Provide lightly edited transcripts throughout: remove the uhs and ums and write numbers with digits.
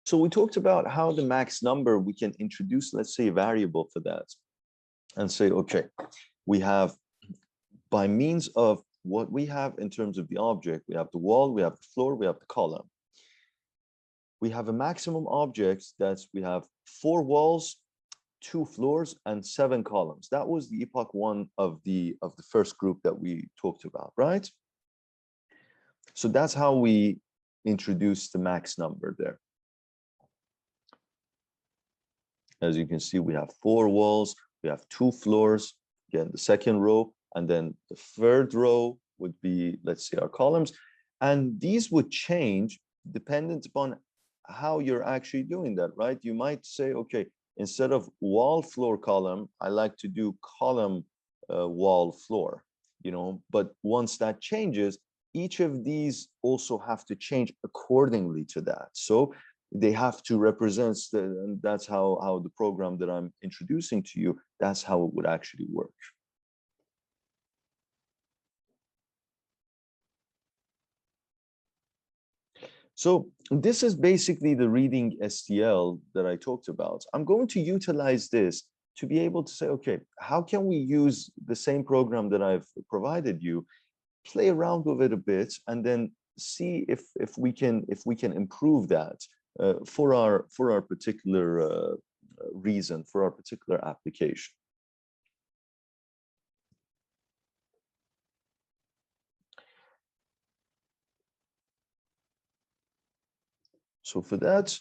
So we talked about how the max number, we can introduce, let's say, a variable for that and say, okay, we have, by means of what we have in terms of the object, we have the wall, we have the floor, we have the column. We have a maximum object that we have 4 walls, 2 floors, and 7 columns. That was the epoch 1 of the first group that we talked about, right? So that's how we introduce the max number there. As you can see, we have 4 walls, we have 2 floors, again, the second row, and then the third row would be, let's say, our columns. And these would change dependent upon how you're actually doing that, right? You might say, okay, instead of wall, floor, column, I like to do column, wall, floor, you know, but once that changes, each of these also have to change accordingly to that. So they have to represent, and that's how the program that I'm introducing to you, that's how it would actually work. So this is basically the reading STL that I talked about. I'm going to utilize this to be able to say, okay, how can we use the same program that I've provided you, play around with it a bit, and then see if we can improve that for our particular reason, for our particular application. So for that,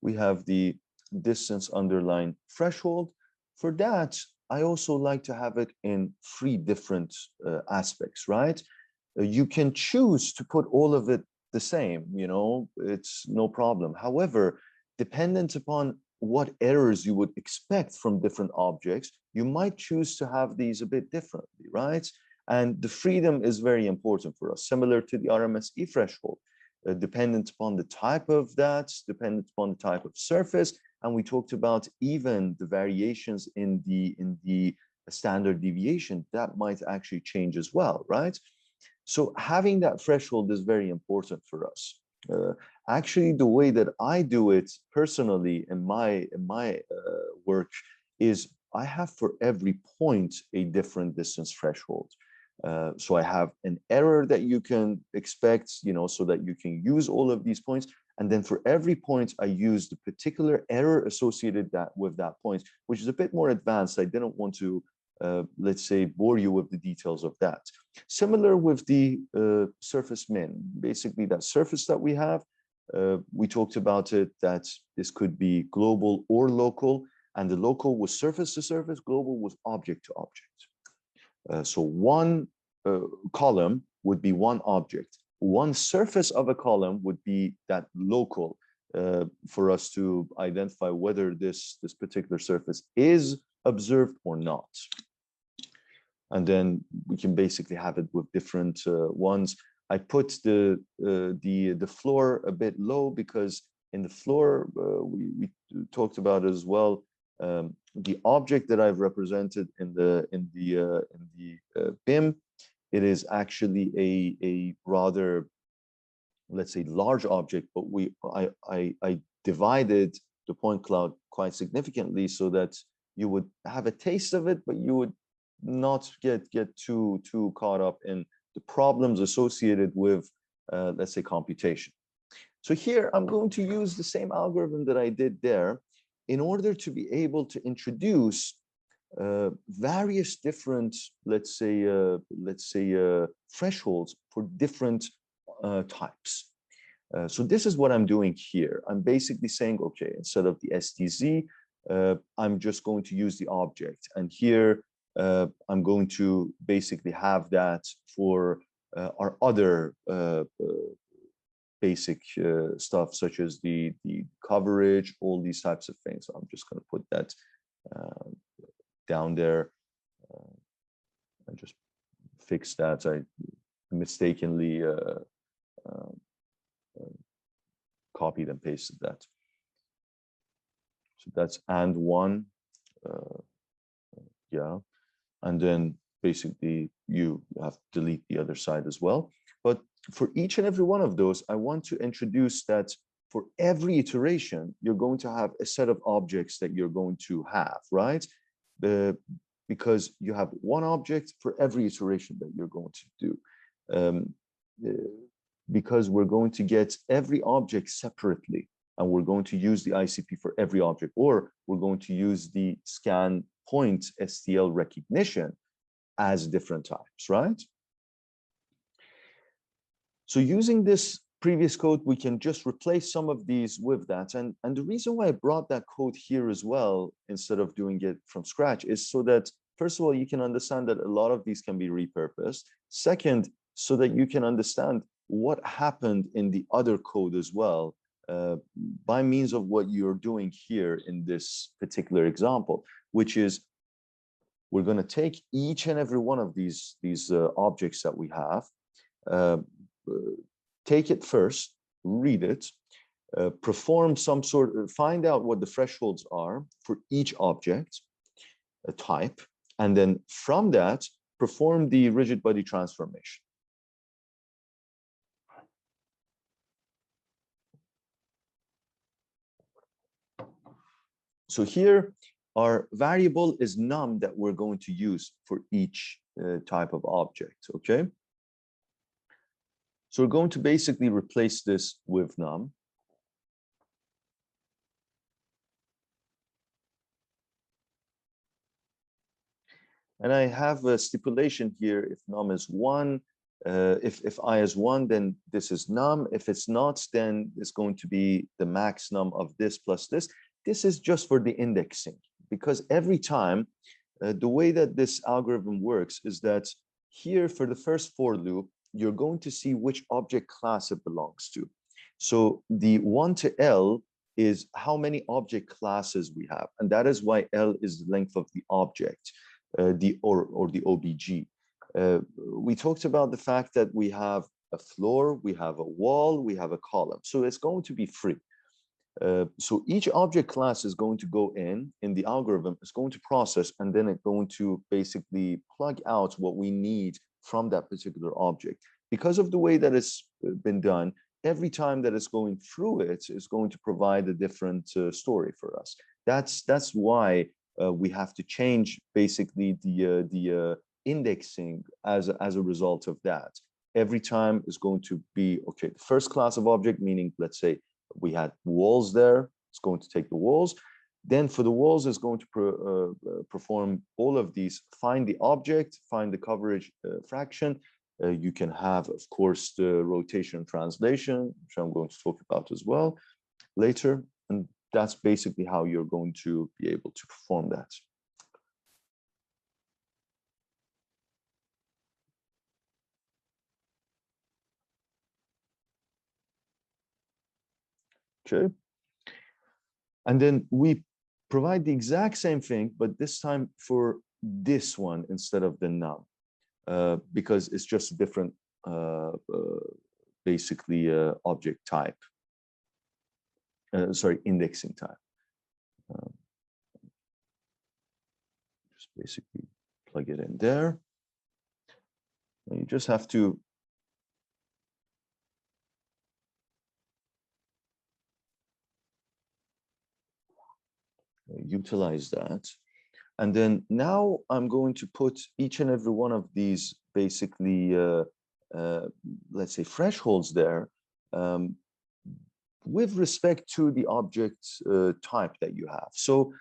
we have the distance underline threshold. For that, I also like to have it in 3 different aspects, right? You can choose to put all of it the same, you know, it's no problem. However, dependent upon what errors you would expect from different objects, you might choose to have these a bit differently, right? And the freedom is very important for us, similar to the RMSE threshold. Dependent upon the type of that, dependent upon the type of surface, and we talked about even the variations in the standard deviation that might actually change as well, right? So having that threshold is very important for us. Actually, the way that I do it personally in my work is I have for every point a different distance threshold. So I have an error that you can expect, you know, so that you can use all of these points. And then for every point, I use the particular error associated with that point, which is a bit more advanced. I didn't want to, let's say, bore you with the details of that. Similar with the surface min, basically that surface that we have, we talked about it, that this could be global or local, and the local was surface to surface, global was object to object. So one column would be one object. One surface of a column would be that local for us to identify whether this particular surface is observed or not. And then we can basically have it with different ones. I put the floor a bit low because in the floor we talked about as well. The object that I've represented in the BIM, it is actually a rather, let's say, large object, but I divided the point cloud quite significantly so that you would have a taste of it, but you would not get too caught up in the problems associated with, let's say, computation. So here I'm going to use the same algorithm that I did there in order to be able to introduce various different, let's say, thresholds for different types. So this is what I'm doing here. I'm basically saying, okay, instead of the STZ, I'm just going to use the object. And here I'm going to basically have that for our other basic stuff, such as the coverage, all these types of things. So I'm just going to put that down there and just fix that. I mistakenly copied and pasted that. So that's and one, yeah. And then basically you have to delete the other side as well. But for each and every one of those, I want to introduce that for every iteration, you're going to have a set of objects that you're going to have, right? Because you have one object for every iteration that you're going to do. Because we're going to get every object separately, and we're going to use the ICP for every object, or we're going to use the scan point STL recognition as different types, right? So using this previous code, we can just replace some of these with that. And the reason why I brought that code here as well, instead of doing it from scratch, is so that, first of all, you can understand that a lot of these can be repurposed. Second, so that you can understand what happened in the other code as well, by means of what you're doing here in this particular example, which is we're going to take each and every one of these objects that we have, take it first, read it, perform some sort of, find out what the thresholds are for each object type, and then from that, perform the rigid body transformation. So here, our variable is num that we're going to use for each type of object, okay? So we're going to basically replace this with num. And I have a stipulation here: if num is 1, if I is 1, then this is num. If it's not, then it's going to be the max num of this plus this. This is just for the indexing, because every time, the way that this algorithm works is that here for the first for loop, you're going to see which object class it belongs to. So the 1 to L is how many object classes we have. And that is why L is the length of the object, or the OBG. We talked about the fact that we have a floor, we have a wall, we have a column. So it's going to be free. So each object class is going to go in the algorithm, it's going to process, and then it's going to basically plug out what we need from that particular object. Because of the way that it's been done, every time that it's going through it, it's going to provide a different story for us. That's why we have to change basically the indexing as a result of that. Every time is going to be, okay, the first class of object, meaning, let's say, we had walls there, it's going to take the walls. Then for the walls, it's going to perform all of these, find the object, find the coverage fraction. You can have, of course, the rotation translation, which I'm going to talk about as well later. And that's basically how you're going to be able to perform that. Okay. And then we provide the exact same thing, but this time for this one instead of the num, because it's just a different, basically, object type. Sorry, indexing type. Just basically plug it in there. And you just have to utilize that. And then now I'm going to put each and every one of these basically, let's say, thresholds there with respect to the object type that you have. So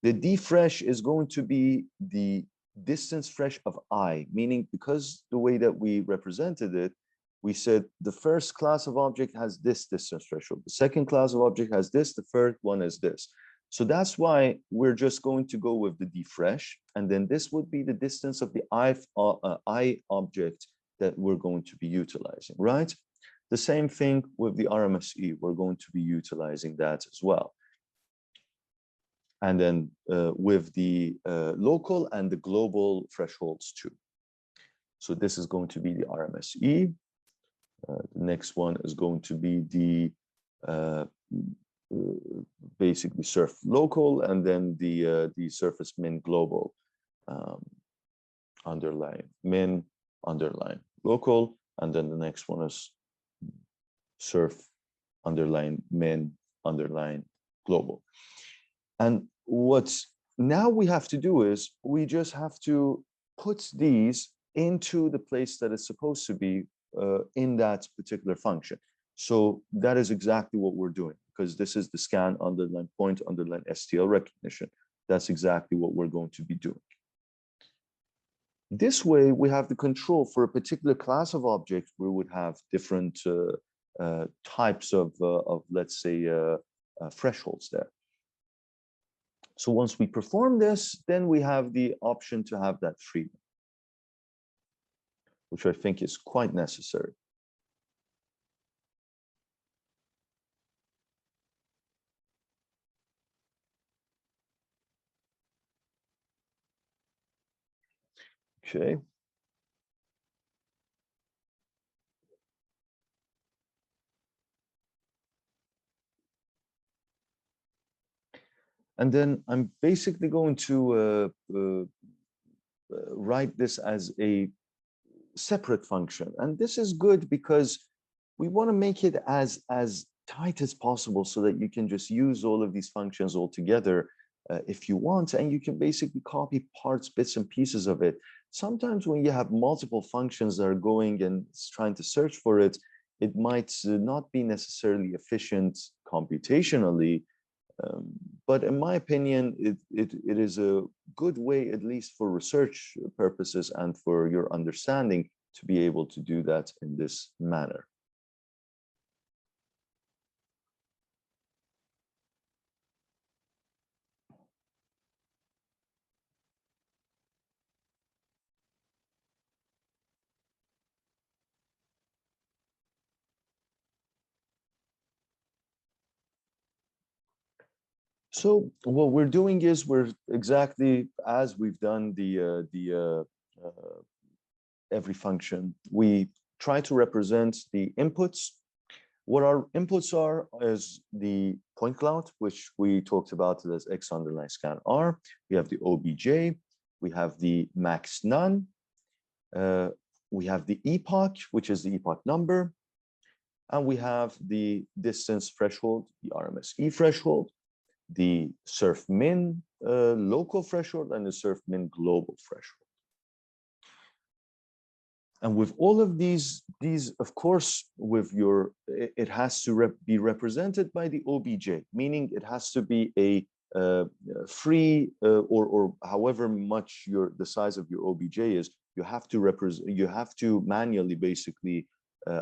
the dfresh is going to be the distance fresh of I, meaning because the way that we represented it, we said the first class of object has this distance threshold, the second class of object has this, the third one is this. So that's why we're just going to go with the dfresh, and then this would be the distance of the I object that we're going to be utilizing, right? The same thing with the RMSE, we're going to be utilizing that as well. And then with the local and the global thresholds too. So this is going to be the RMSE. The next one is going to be the basically surf local, and then the surface min global, underline min underline local, and then the next one is surf underline min, underline global. And what now we have to do is we just have to put these into the place that it's supposed to be in that particular function. So that is exactly what we're doing, because this is the scan underline point underline STL recognition. That's exactly what we're going to be doing. This way, we have the control for a particular class of objects. We would have different types of let's say, thresholds there. So once we perform this, then we have the option to have that freedom, which I think is quite necessary. Okay. And then I'm basically going to write this as a separate function. And this is good because we want to make it as tight as possible so that you can just use all of these functions all together if you want, and you can basically copy parts, bits and pieces of it. Sometimes when you have multiple functions that are going and trying to search for it, it might not be necessarily efficient computationally, but in my opinion, it is a good way, at least for research purposes and for your understanding, to be able to do that in this manner. So what we're doing is we're exactly as we've done every function. We try to represent the inputs. What our inputs are is the point cloud, which we talked about as x underline scan r. We have the OBJ. We have the max none. We have the epoch, which is the epoch number. And we have the distance threshold, the RMSE threshold, the surf min local threshold, and the surf min global threshold. And with all of these of course, with your, it has to be represented by the OBJ, meaning it has to be a free or however much the size of your OBJ is, you have to manually basically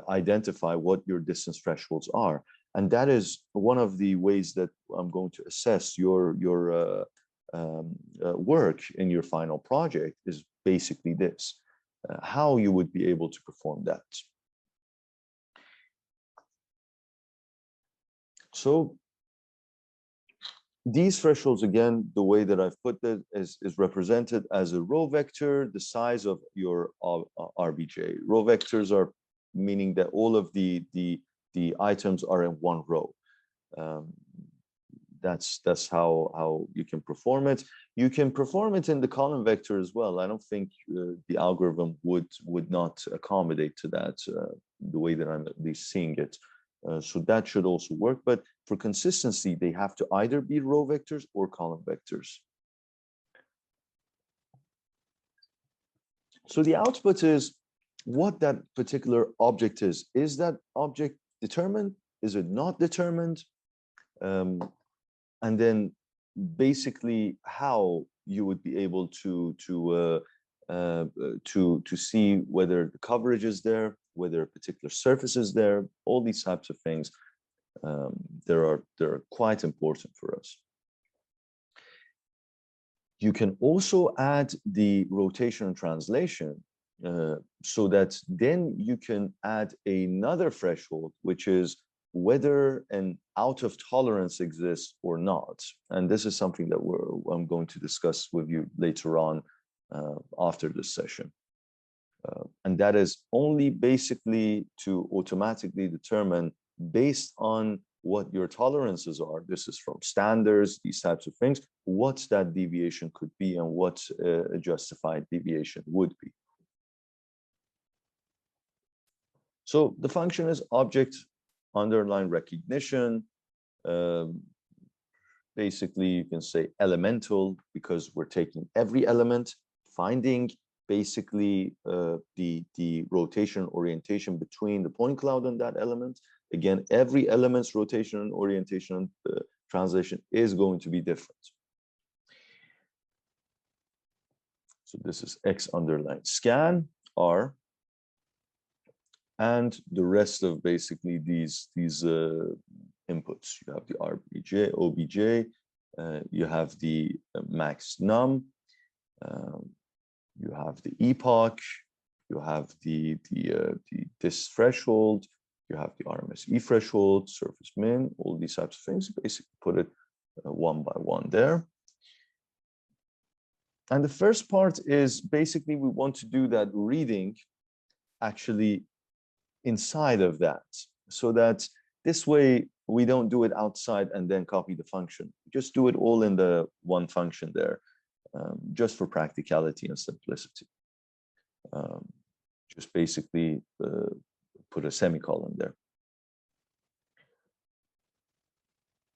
identify what your distance thresholds are. And that is one of the ways that I'm going to assess your work in your final project, is basically this, how you would be able to perform that. So these thresholds, again, the way that I've put it is represented as a row vector, the size of your RBJ. Row vectors are meaning that all of the items are in one row. That's how you can perform it. You can perform it in the column vector as well. I don't think the algorithm would not accommodate to that the way that I'm at least seeing it. So that should also work. But for consistency, they have to either be row vectors or column vectors. So the output is what that particular object is. Is that object determined? Is it not determined? And then basically how you would be able to see whether the coverage is there, whether a particular surface is there. All these types of things, they're quite important for us. You can also add the rotation and translation, so that then you can add another threshold, which is whether an out of tolerance exists or not. And this is something that I'm going to discuss with you later on after this session. And that is only basically to automatically determine, based on what your tolerances are, this is from standards, these types of things, what that deviation could be and what a justified deviation would be. So the function is object underline recognition. Basically, you can say elemental because we're taking every element, finding basically the rotation orientation between the point cloud and that element. Again, every element's rotation and orientation translation is going to be different. So this is X underline scan R, and the rest of basically these inputs. You have the RBJ, OBJ, you have the max num, you have the epoch, you have the this threshold, you have the RMSE threshold, surface min, all these types of things. Basically put it one by one there. And the first part is basically we want to do that reading actually inside of that, so that this way we don't do it outside and then copy the function. Just do it all in the one function there, just for practicality and simplicity. Just basically put a semicolon there.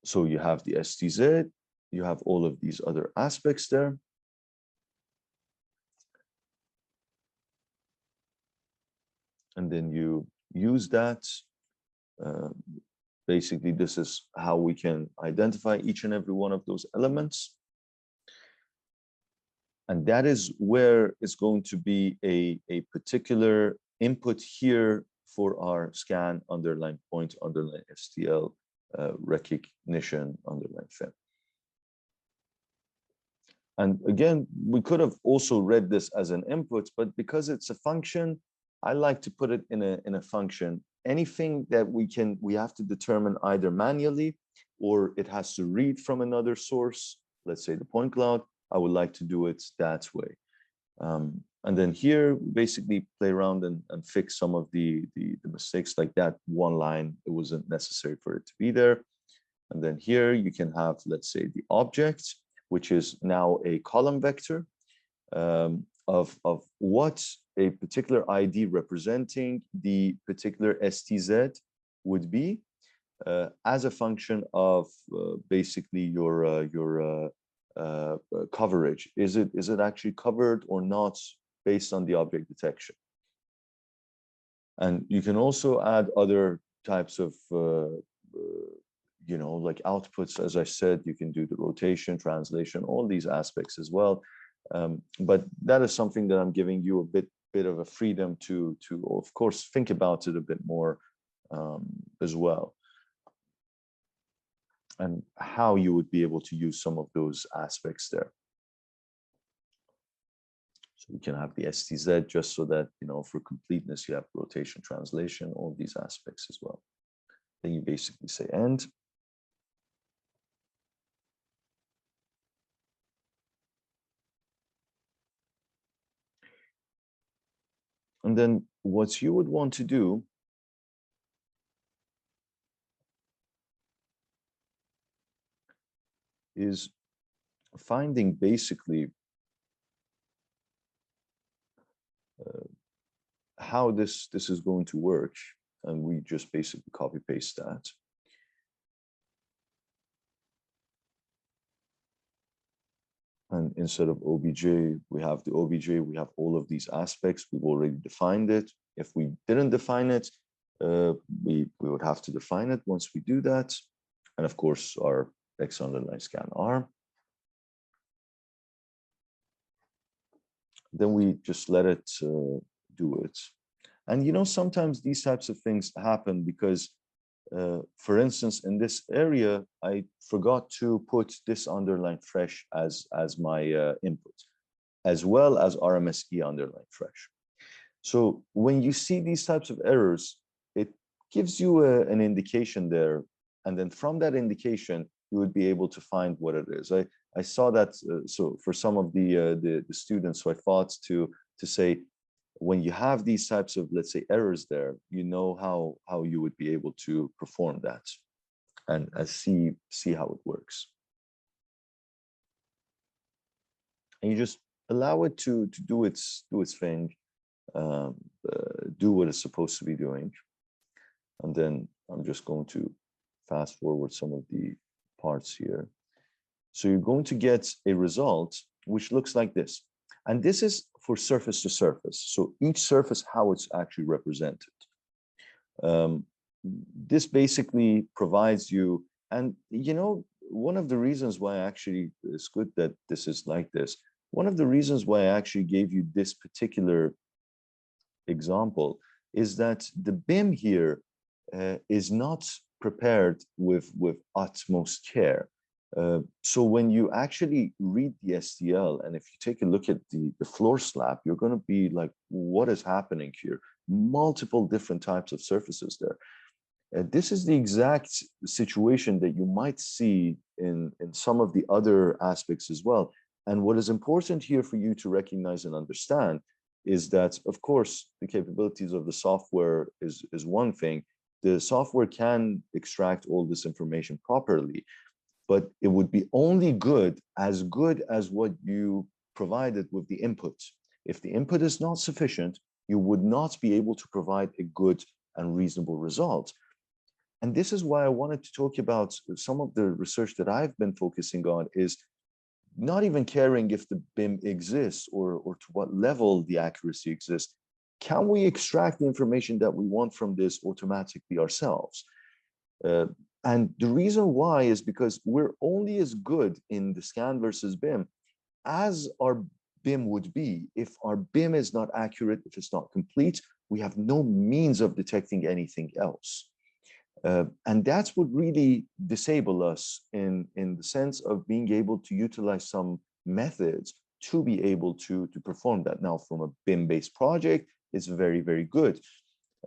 So you have the STZ, you have all of these other aspects there. And then you use that. Basically, this is how we can identify each and every one of those elements. And that is where it's going to be a particular input here for our scan underline point underline STL recognition underline FIM. And again, we could have also read this as an input, but because it's a function, I like to put it in a function. Anything that we have to determine either manually or it has to read from another source, let's say the point cloud, I would like to do it that way. And then here, basically play around and fix some of the mistakes, like that one line, it wasn't necessary for it to be there. And then here you can have, let's say, the object, which is now a column vector of what a particular ID representing the particular STZ would be as a function of basically your coverage. Is it actually covered or not based on the object detection? And you can also add other types of you know, like outputs. As I said, you can do the rotation, translation, all these aspects as well. But that is something that I'm giving you a bit of a freedom to of course think about it a bit more as well, and how you would be able to use some of those aspects there. So we can have the STZ just so that, you know, for completeness, you have rotation, translation, all these aspects as well. Then you basically say end. And then what you would want to do is finding basically how this is going to work. And we just basically copy paste that. And instead of OBJ, we have the OBJ, we have all of these aspects. We've already defined it. If we didn't define it, we would have to define it once we do that. And of course, our X underline scan R. Then we just let it do it. And you know, sometimes these types of things happen because, for instance, in this area, I forgot to put this underline fresh as my input, as well as RMSE underline fresh. So when you see these types of errors, it gives you an indication there. And then from that indication, you would be able to find what it is. I saw that, so for some of the students, so I thought to say, when you have these types of, let's say, errors there, you know how you would be able to perform that and see how it works. And you just allow it to do its thing, do what it's supposed to be doing. And then I'm just going to fast forward some of the parts here. So you're going to get a result which looks like this. And this is for surface to surface. So each surface, how it's actually represented. This basically provides you, and you know, one of the reasons why actually it's good that this is like this, one of the reasons why I actually gave you this particular example is that the BIM here is not prepared with utmost care. So when you actually read the STL, and if you take a look at the floor slab, you're going to be like, what is happening here? Multiple different types of surfaces there. This is the exact situation that you might see in some of the other aspects as well. And what is important here for you to recognize and understand is that, of course, the capabilities of the software is one thing. The software can extract all this information properly, but it would be only good as what you provided with the input. If the input is not sufficient, you would not be able to provide a good and reasonable result. And this is why I wanted to talk about some of the research that I've been focusing on is not even caring if the BIM exists or to what level the accuracy exists. Can we extract the information that we want from this automatically ourselves? And the reason why is because we're only as good in the scan versus BIM as our BIM would be. If our BIM is not accurate, if it's not complete, we have no means of detecting anything else. And that's what really disable us in the sense of being able to utilize some methods to be able to perform that. Now, from a BIM-based project, it's very, very good.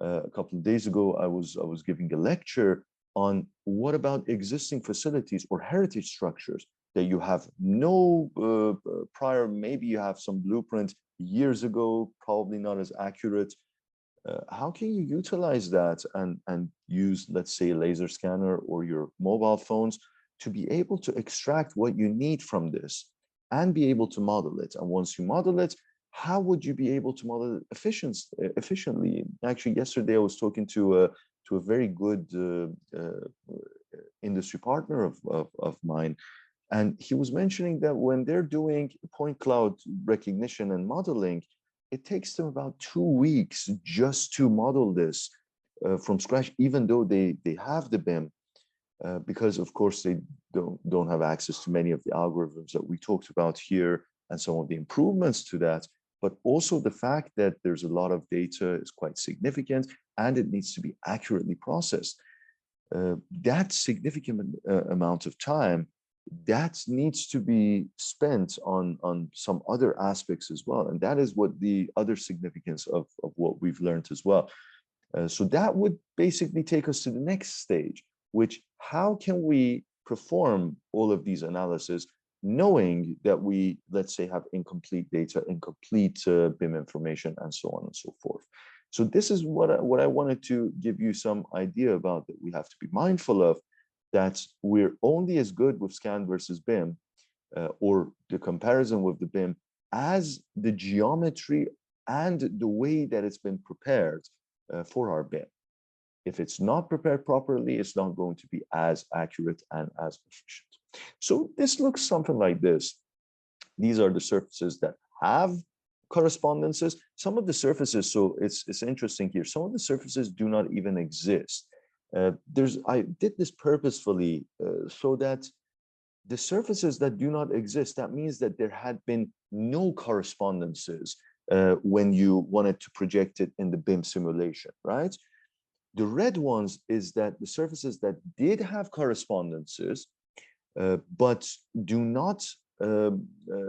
A couple of days ago, I was giving a lecture on what about existing facilities or heritage structures that you have no prior, maybe you have some blueprint years ago, probably not as accurate. How can you utilize that and use, let's say, a laser scanner or your mobile phones to be able to extract what you need from this and be able to model it? And once you model it, how would you be able to model it efficiently? Actually, yesterday I was talking to a very good industry partner of mine, and he was mentioning that when they're doing point cloud recognition and modeling, it takes them about 2 weeks just to model this from scratch, even though they have the BIM, because of course they don't have access to many of the algorithms that we talked about here and some of the improvements to that. But also the fact that there's a lot of data is quite significant and it needs to be accurately processed. That significant amount of time that needs to be spent on some other aspects as well. And that is what the other significance of what we've learned as well. So that would basically take us to the next stage, which how can we perform all of these analyses knowing that we, let's say, have incomplete data, incomplete BIM information, and so on and so forth. So this is what I wanted to give you some idea about, that we have to be mindful of, that we're only as good with scan versus BIM or the comparison with the BIM as the geometry and the way that it's been prepared for our BIM. If it's not prepared properly, it's not going to be as accurate and as efficient. So this looks something like this. These are the surfaces that have correspondences. Some of the surfaces, so it's interesting here, some of the surfaces do not even exist. I did this purposefully so that the surfaces that do not exist, that means that there had been no correspondences when you wanted to project it in the BIM simulation, right? The red ones is that the surfaces that did have correspondences, but do not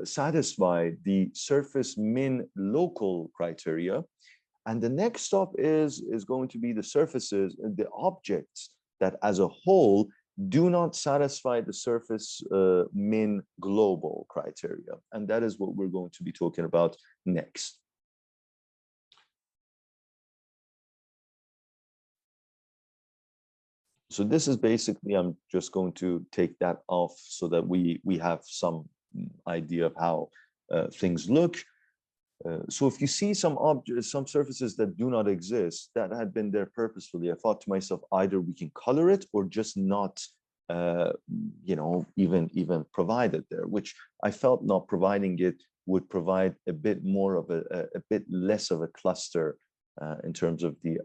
satisfy the surface min local criteria. And the next stop is going to be the surfaces, the objects that as a whole do not satisfy the surface min global criteria. And that is what we're going to be talking about next. So this is basically, I'm just going to take that off so that we have some idea of how things look. So if you see some objects, some surfaces that do not exist, that had been there purposefully, I thought to myself, either we can color it or just not, even provide it there, which I felt not providing it would provide a bit more of a bit less of a cluster in terms of the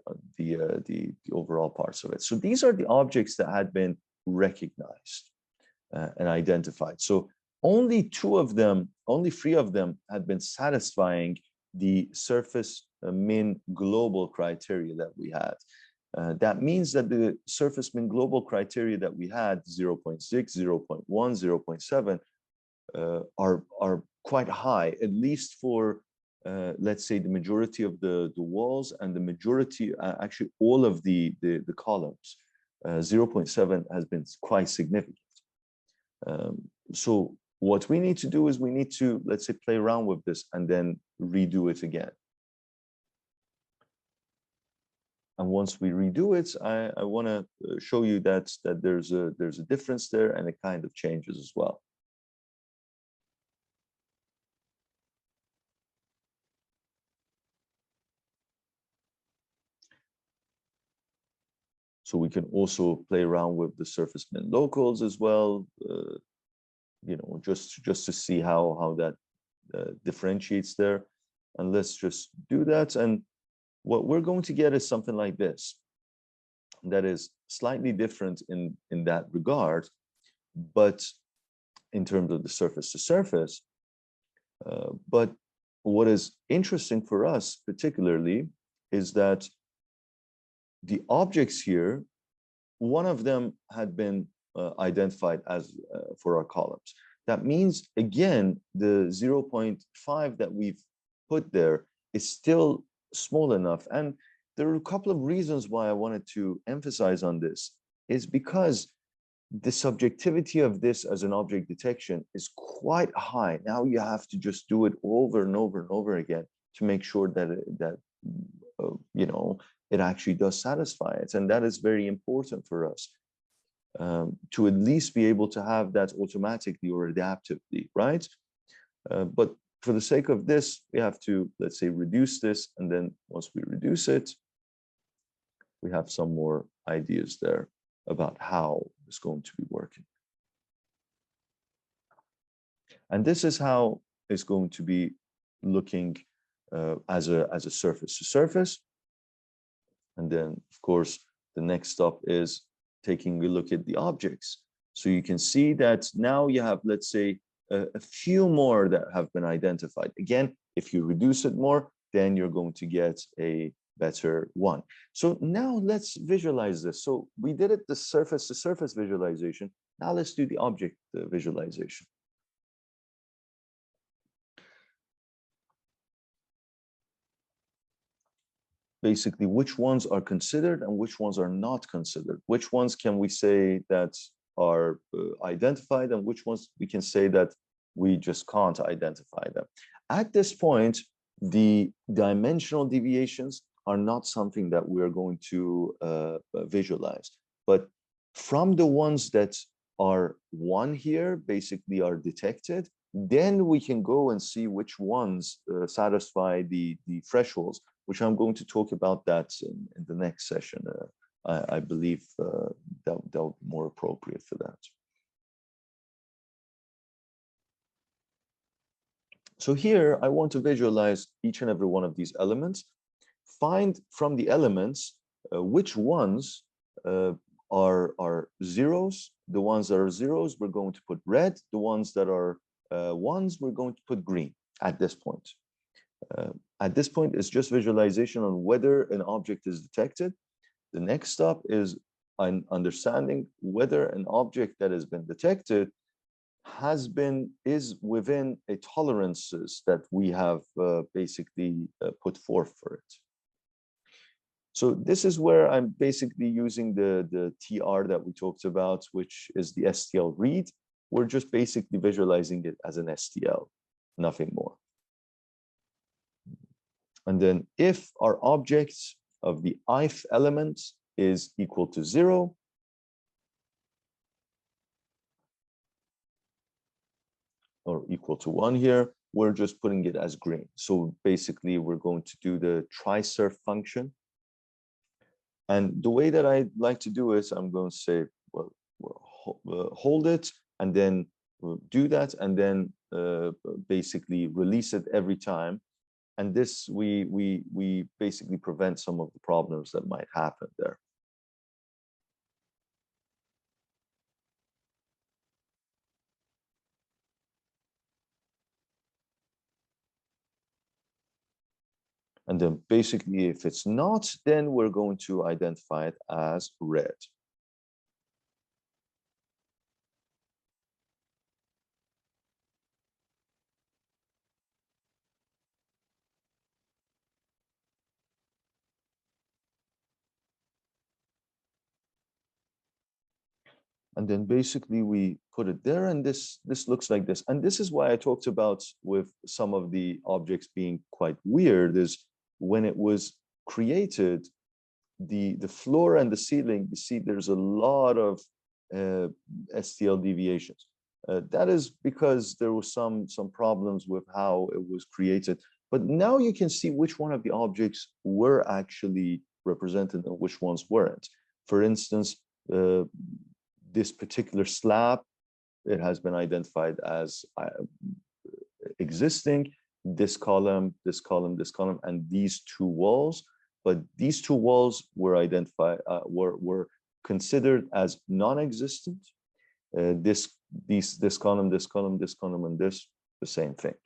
overall parts of it. So these are the objects that had been recognized and identified. So only three of them had been satisfying the surface min global criteria that we had. That means that the surface min global criteria that we had, 0.6, 0.1, 0.7, are quite high, at least for, let's say, the majority of the walls and the majority, actually all of the columns. 0.7 has been quite significant. So what we need to do is we need to, let's say, play around with this and then redo it again. And once we redo it, I want to show you that there's a difference there, and it kind of changes as well. So we can also play around with the surface min locals as well, just to see how that differentiates there. And let's just do that. And what we're going to get is something like this, that is slightly different in that regard, but in terms of the surface to surface. But what is interesting for us particularly is that the objects here, one of them had been identified as for our columns. That means, again, the 0.5 that we've put there is still small enough. And there are a couple of reasons why I wanted to emphasize on this, is because the subjectivity of this as an object detection is quite high. Now you have to just do it over and over and over again to make sure that it actually does satisfy it. And that is very important for us, to at least be able to have that automatically or adaptively, right? But for the sake of this, we have to, let's say, reduce this. And then once we reduce it, we have some more ideas there about how it's going to be working. And this is how it's going to be looking as a surface to surface. And then, of course, the next step is taking a look at the objects. So you can see that now you have, let's say, a few more that have been identified. Again, if you reduce it more, then you're going to get a better one. So now let's visualize this. So we did it the surface to surface visualization. Now let's do the object visualization. Basically, which ones are considered and which ones are not considered? Which ones can we say that are identified and which ones we can say that we just can't identify them? At this point, the dimensional deviations are not something that we're going to visualize. But from the ones that are one here, basically are detected, then we can go and see which ones satisfy the thresholds, which I'm going to talk about that in the next session. I believe that will be more appropriate for that. So here, I want to visualize each and every one of these elements. Find from the elements which ones are zeros. The ones that are zeros, we're going to put red. The ones that are ones, we're going to put green at this point. At this point, it's just visualization on whether an object is detected. The next step is understanding whether an object that has been detected is within a tolerances that we have basically put forth for it. So this is where I'm basically using the TR that we talked about, which is the STL read. We're just basically visualizing it as an STL, nothing more. And then if our object of the ith element is equal to 0, or equal to 1 here, we're just putting it as green. So basically, we're going to do the try-surf function. And the way that I like to do is I'm going to say, well, hold it, and then do that, and then basically release it every time. And this, we basically prevent some of the problems that might happen there. And then basically, if it's not, then we're going to identify it as red. And then basically we put it there, and this looks like this. And this is why I talked about with some of the objects being quite weird, is when it was created, the floor and the ceiling, you see there's a lot of STL deviations. That is because there was some problems with how it was created. But now you can see which one of the objects were actually represented and which ones weren't. For instance, this particular slab, it has been identified as existing. This column, this column, this column, and these two walls. But these two walls were identified, were considered as non-existent. This column, this column, this column, and this, the same thing.